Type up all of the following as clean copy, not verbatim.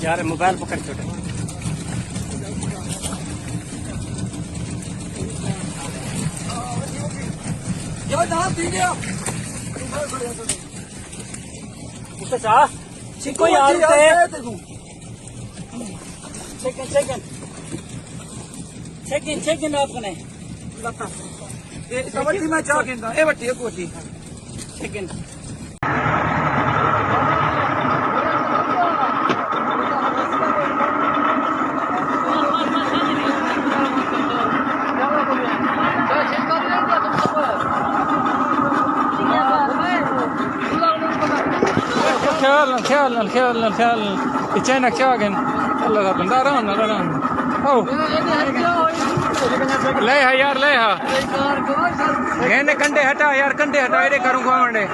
यार मोबाइल पकड़ छोटे चिको यार चेकिन आपने मैं चाह कहता ए बट्टी कोठी चेकिन خيال يتشينك شاقن الله غبن دارون او ليها यार ليها कहने कंडे हटा यार कंडे हटा एडे करूं खावंडे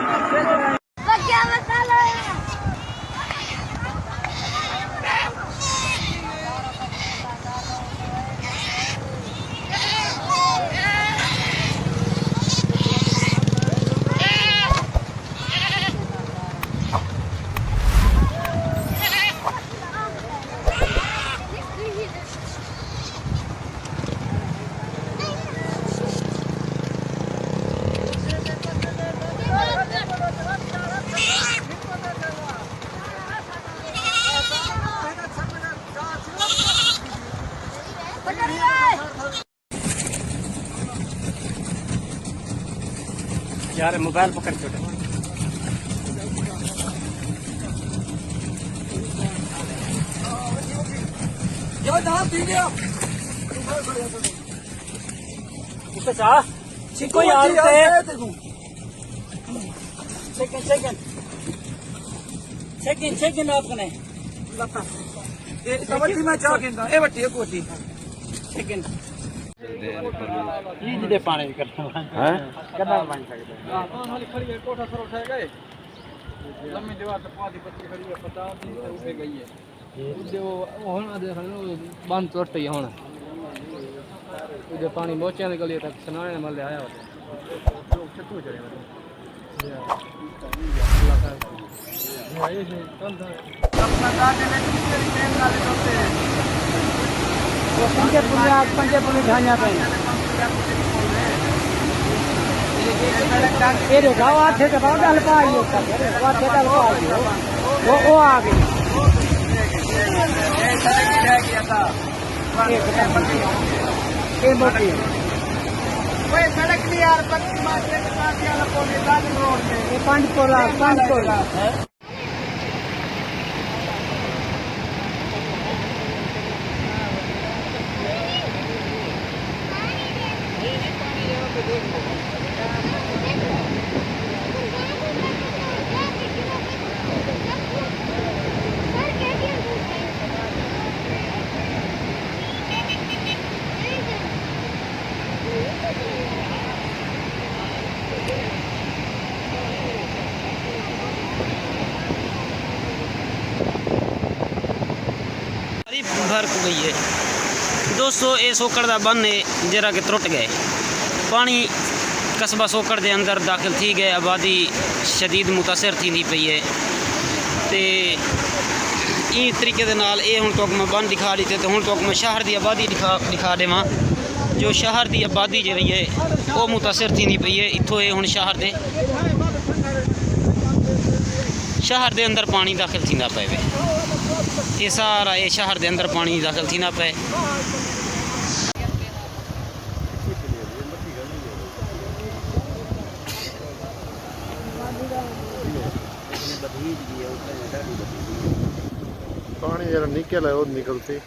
यार मोबाइल पकड़ छोटे चिको यार चेकिन आपने मैं चाह कहता ए बट्टी कोठी चेकिन जी पानी करना है करना बन सकता है हां वाली खड़ी है कोठा सर उठाए गए लंबी दीवार तो पादी पत्ती खड़ी है 50 दिन से उठे गई है जो हुन देख लो बंद टूट गई हुन जो पानी मोचे ने गली तक सनाने मले आया होता लोग छतू चढ़े ये कौन था अपना काटे ने दूसरी ट्रेन वाले होते हैं वो पंजे पुलिस ढांया पे ये देखा वो आठे के बाद हल्का आई उसका वो आठे का हल्का आई वो आ गई ये मोटी वो सड़क नहीं यार पक्की मार्केट के पास वाला पुलिस गाड़ी रोड में ये पंचपोला है भर को गई है दोस्तों ये सोकड़ का बन है जरा के त्रुट गए पानी कस्बा सोकड़ के अंदर दाखिल थी गए आबादी शदीद मुतासर थी पई है तो इस तरीके के नाल ये हुण तक मैं बन दिखा दी तो हुण तक मैं शहर की आबादी दिखा देवां जो शहर की आबादी जी है वो मुतासर थी पई है इत्थों ये हुण शहर के अंदर पानी दाखिल थी पे ये सारा ये शहर के अंदर पानी दाखिल थी पे पानी जरा निकल है वो निकलते